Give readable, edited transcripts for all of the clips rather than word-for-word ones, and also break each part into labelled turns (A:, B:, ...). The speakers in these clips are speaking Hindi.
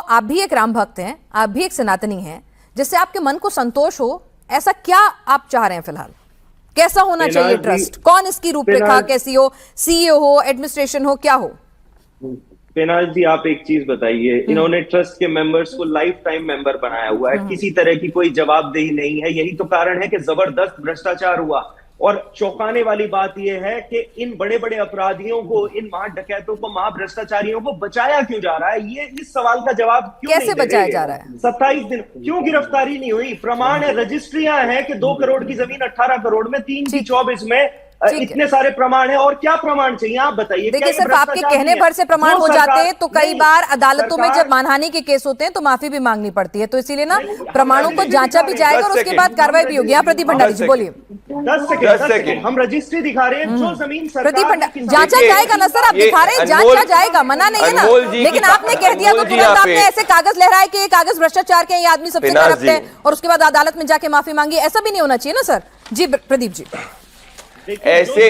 A: आप भी एक राम भक्त हैं, आप भी एक सनातनी हैं, जिससे आपके मन को संतोष हो, ऐसा क्या आप चाह रहे हैं फिलहाल? कैसा होना चाहिए ट्रस्ट? कौन इसकी रूपरेखा कैसी हो? सीईओ हो, एडमिनिस्ट्रेशन हो, क्या हो?
B: पेनाज जी, आप एक चीज बताइए, इन्होंने ट्रस्ट के मेंबर्स को लाइफ टाइम मेंबर बनाया हुआ है, किसी तरह की कोई जवाबदेही नहीं है। यही तो कारण है कि जबरदस्त भ्रष्टाचार हुआ। और चौंकाने वाली बात यह है कि इन बड़े बड़े अपराधियों को, इन महा डकैतों को, महा भ्रष्टाचारियों को बचाया क्यों जा रहा है? ये इस सवाल का जवाब क्यों
A: कैसे बचाया जा रहा है?
B: 27 दिन क्यों गिरफ्तारी नहीं हुई? प्रमाण है, रजिस्ट्रियां हैं कि 2 करोड़ की जमीन 18 करोड़ में, 3 की 24 में, इतने सारे प्रमाण हैं। और क्या प्रमाण चाहिए आप बताइए?
A: देखिए, सिर्फ आपके कहने भर से प्रमाण हो जाते हैं तो कई बार अदालतों में जब मानहानि के केस होते हैं तो माफी भी मांगनी पड़ती है। तो इसीलिए ना प्रमाणों को जांचा भी जाएगा और उसके बाद कार्रवाई भी होगी। यहाँ प्रदीप भंडारी जी बोलिए।
B: 10 सेकंड, हम रजिस्ट्री दिखा रहे हैं, जो जमीन
A: प्रदीप भंडारी, जांचा जाएगा ना सर? आप दिखा रहे हैं, जांचा जाएगा, मना नहीं है ना। लेकिन आपने कह दिया तो तुरंत आपने ऐसे कागज लहराए कि ये कागज भ्रष्टाचार के, ये आदमी सबसे करप्ट है, और उसके बाद अदालत में जाके माफी मांगी। ऐसा भी नहीं होना चाहिए ना सर। जी प्रदीप जी।
C: ऐसे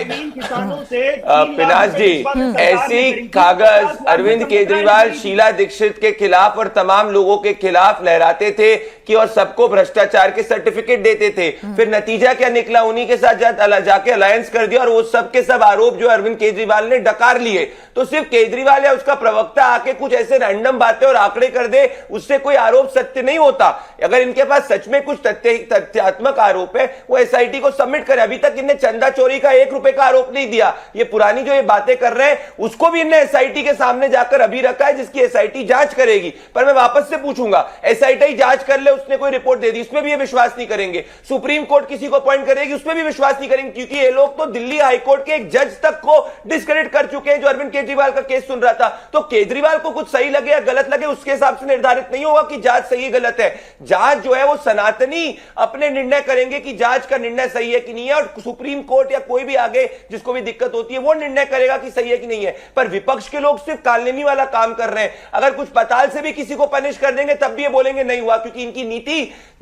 C: पिनाज जी, ऐसी कागज अरविंद केजरीवाल शीला दीक्षित के खिलाफ और तमाम लोगों के खिलाफ लहराते थे कि और सबको भ्रष्टाचार के सर्टिफिकेट देते थे। फिर नतीजा क्या निकला? उन्हीं के साथ जाके अलायंस कर दिया और वो सब के सब आरोप जो अरविंद केजरीवाल ने डकार लिए। तो सिर्फ केजरीवाल या उसका प्रवक्ता आके कुछ ऐसे रैंडम बातें और आंकड़े कर दे, उससे कोई आरोप सत्य नहीं होता। अगर इनके पास सच में कुछ तथ्यात्मक आरोप है, वो एसआईटी को सबमिट करे। अभी तक इन्हें चंदा चोरी का 1 रुपए का आरोप नहीं दिया। ये पुरानी जो ये बातें कर रहे हैं उसको भी इन्हें एसआईटी के सामने जाकर अभी रखा है, जिसकी एसआईटी जांच करेगी। पर मैं वापस से पूछूंगा, एसआईटी जांच कर ले, उसने कोई रिपोर्ट दे दी, उसमें भी ये विश्वास नहीं करेंगे। सुप्रीम कोर्ट किसी को अपॉइंट करेगी, उसमें भी विश्वास नहीं करेंगे, क्योंकि ये लोग तो दिल्ली हाईकोर्ट के एक जज तक को डिस्क्रेडिट कर चुके हैं जो अरविंद केजरीवाल का केस सुन रहा था। तो केजरीवाल को कुछ सही लगे या गलत लगे, उसके हिसाब से निर्धारित नहीं होगा कि जांच सही है गलत है। जांच जो है वो सनातनी अपने निर्णय करेंगे कि जांच का निर्णय सही है कि नहीं है, और सुप्रीम कोर्ट या कोई भी आगे जिसको भी दिक्कत होती है वो निर्णय करेगा कि सही है कि नहीं है। पर विपक्ष के लोग सिर्फ कालनेमी वाला काम कर रहे हैं। अगर कुछ पताल से भी किसी को पनिश कर देंगे तब भी ये बोलेंगे नहीं हुआ, क्योंकि इनकी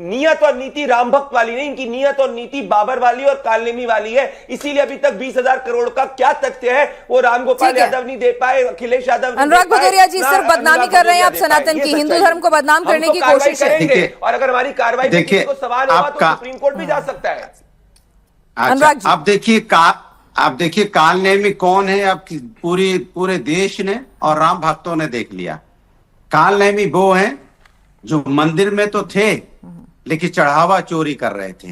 C: नीयत और नीति राम भक्त वाली नहीं, इनकी नीयत और नीति बाबर वाली और कालनेमी वाली है। इसीलिए अभी तक 20,000 करोड़ का क्या तथ्य है वो रामगोपाल यादव नहीं दे पाए, अखिलेश यादव।
A: अनुराग भदौरिया जी सिर्फ बदनामी कर रहे हैं आप सनातन की, हिंदू धर्म को बदनाम करने की कोशिश है।
C: और अगर हमारी कार्रवाई में किसी को सवाल होगा तो सुप्रीम कोर्ट भी जा सकता है।
A: अनुराग जी,
D: आप देखिए कालनेमी कौन है? अब पूरे देश ने और राम भक्तों ने देख लिया। कालनेमी वो हैं जो मंदिर में तो थे लेकिन चढ़ावा चोरी कर रहे थे,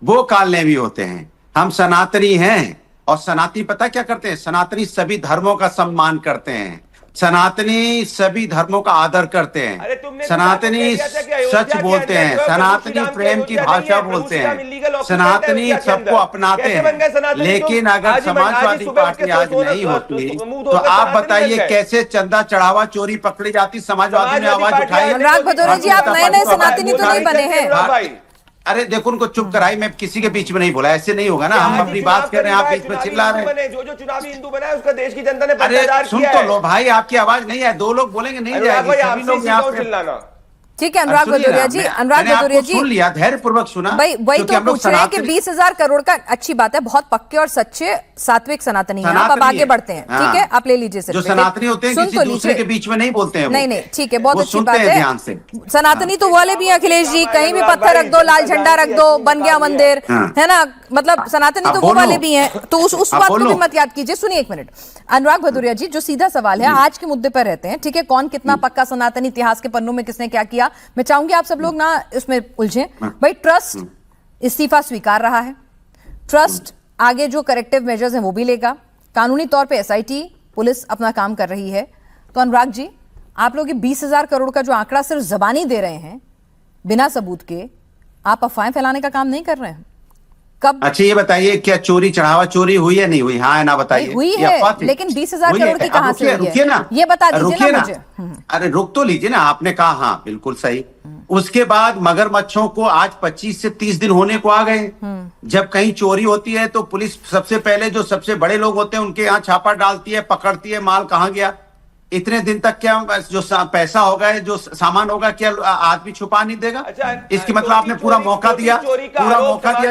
D: वो कालनेमी होते हैं। हम सनातनी हैं, और सनातनी पता क्या करते हैं? सनातनी सभी धर्मों का सम्मान करते हैं, सनातनी सभी धर्मों का आदर करते हैं, सनातनी सच बोलते हैं, सनातनी प्रेम की भाषा बोलते हैं, सनातनी सबको अपनाते हैं। लेकिन अगर समाजवादी पार्टी आज नहीं होती तो आप बताइए कैसे चंदा चढ़ावा चोरी पकड़ी जाती? समाजवादी ने आवाज उठाई।
A: अनुराग भदौरिया जी, आप नए सनातनी तो नहीं बने हैं।
D: अरे देखो, उनको चुप कराई, मैं किसी के बीच में नहीं बोला, ऐसे नहीं होगा ना। हम अपनी बात कर रहे हैं, आप बीच में चिल्ला रहे हैं।
C: जो चुनावी हिंदू बना है उसका देश की जनता ने
D: सुन तो लो भाई, आपकी आवाज नहीं है, 2 लोग बोलेंगे नहीं जाएगी, सभी लोग यहाँ पे।
A: ठीक है अनुराग भदौरिया जी, अनुराग भदौरिया जी
D: सुन लिया, धैर्यपूर्वक सुना।
A: भाई वही तो पूछ रहे हैं कि 20,000 करोड़ का अच्छी बात है, बहुत पक्के और सच्चे सात्विक सनातनी हैं आप। अब आगे बढ़ते हैं, ठीक है, आप ले लीजिए।
D: जो सनातनी होते हैं किसी दूसरे के बीच में नहीं बोलते हैं।
A: नहीं, ठीक है, बहुत अच्छी बात है।
D: ध्यान से,
A: सनातनी तो वाले भी हैं अखिलेश जी, कहीं भी पत्थर रख दो, लाल झंडा रख दो, बन गया मंदिर, है ना? मतलब सनातनी तो वो वाले भी हैं, तो उस बात को भी मत याद कीजिए। सुनिए 1 मिनट, अनुराग भदौरिया जी, जो सीधा सवाल है, आज के मुद्दे पर रहते हैं, ठीक है? कौन कितना पक्का सनातनी, इतिहास के पन्नों में किसने क्या किया, मैं चाहूंगी आप सब लोग ना इसमें उलझे। भाई ट्रस्ट इस्तीफा स्वीकार रहा है, ट्रस्ट आगे जो करेक्टिव मेजर्स हैं वो भी लेगा, कानूनी तौर पे एसआईटी पुलिस अपना काम कर रही है। तो अनुराग जी, आप लोग ये 20,000 करोड़ का जो आंकड़ा सिर्फ जबानी दे रहे हैं बिना सबूत के, आप अफवाहें फैलाने का काम नहीं कर रहे हैं। कब?
D: अच्छा ये बताइए, क्या चोरी चढ़ावा चोरी हुई है नहीं हुई? हाँ ना बताइए।
A: हुई है, लेकिन 20,000 करोड़ की कहां से?
D: रुकिए ना,
A: ये बता दीजिए ना मुझे।
D: अरे रुक तो लीजिए ना, आपने कहा हाँ बिल्कुल सही। उसके बाद मगरमच्छों को आज 25 से 30 दिन होने को आ गए। जब कहीं चोरी होती है तो पुलिस सबसे पहले जो सबसे बड़े लोग होते हैं उनके यहाँ छापा डालती है, पकड़ती है, माल कहाँ गया। इतने दिन तक क्या जो पैसा होगा, जो सामान होगा, क्या आदमी छुपा नहीं देगा?
C: अच्छा,
D: इसकी मतलब आपने पूरा मौका दिया,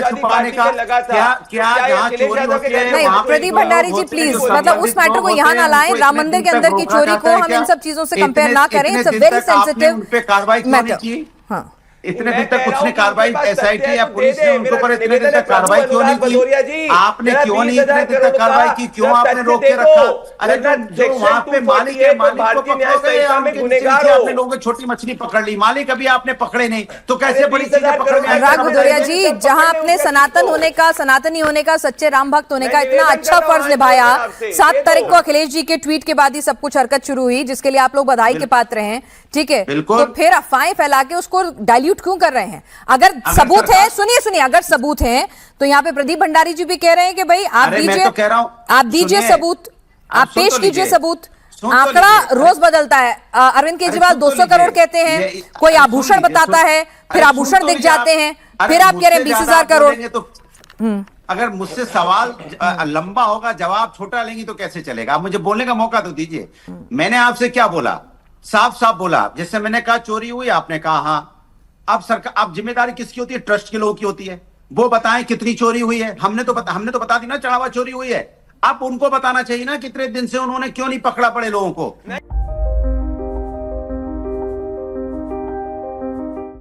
D: छुपाने का। क्या जहाँ चोरी होती है
A: नहीं,
D: वहाँ पे
A: प्रदीप भंडारी जी प्लीज, मतलब उस मैटर को यहाँ ना लाएं। राम मंदिर के अंदर की चोरी को हम इन सब चीजों से कंपेयर ना करें। इट्स अ वेरी सेंसिटिव
D: कार्रवाई
A: मैटर। हाँ,
D: इतने दिन तक कुछ ने कार्रवाई, SIT या पुलिस ने उनके ऊपर इतने दिन तक कार्रवाई क्यों नहीं की? आपने क्यों नहीं इतने दिन तक कार्रवाई की? क्यों आपने रोक के रखा? अरे जो वहां पे मालिक है, मालिक को पकड़ोगे या आपने लोगों की छोटी मछली पकड़ ली, मालिक अभी आपने पकड़े नहीं, तो कैसे बड़ी चीजें पकड़ में?
A: अनुराग भदौरिया जी, जहां आपने सनातन होने का, सनातनी होने का, सच्चे राम भक्त होने का इतना अच्छा फर्ज निभाया, 7 तारीख को अखिलेश जी के ट्वीट के बाद ही सब कुछ हरकत शुरू हुई, जिसके लिए आप लोग बधाई के पात्र हैं, ठीक है? तो फिर अफवाहें फैला के उसको डाइल्यूट क्यों कर रहे हैं? अगर सबूत है, सुनिए, अगर सबूत है तो यहाँ पे प्रदीप भंडारी जी भी कह रहे हैं कि भाई आप दीजिए, आप दीजिए सबूत, आप पेश कीजिए सबूत। आंकड़ा रोज बदलता है। अरविंद केजरीवाल 200 करोड़ कहते हैं, कोई आभूषण बताता है, फिर आभूषण दिख जाते हैं, फिर आप कह रहे हैं 20,000 करोड़।
D: अगर मुझसे सवाल लंबा होगा, जवाब छोटा लेंगी तो कैसे चलेगा? आप मुझे बोलने का मौका तो दीजिए। मैंने आपसे क्या बोला? साफ साफ बोला। जैसे मैंने कहा चोरी हुई, आपने कहा हाँ। अब सरकार, अब जिम्मेदारी किसकी होती है? ट्रस्ट के लोगों की होती है। वो बताएं कितनी चोरी हुई है। हमने तो बता दी ना, चढ़ावा चोरी हुई है। अब उनको बताना चाहिए ना कितने दिन से उन्होंने क्यों नहीं पकड़ा पड़े लोगों को।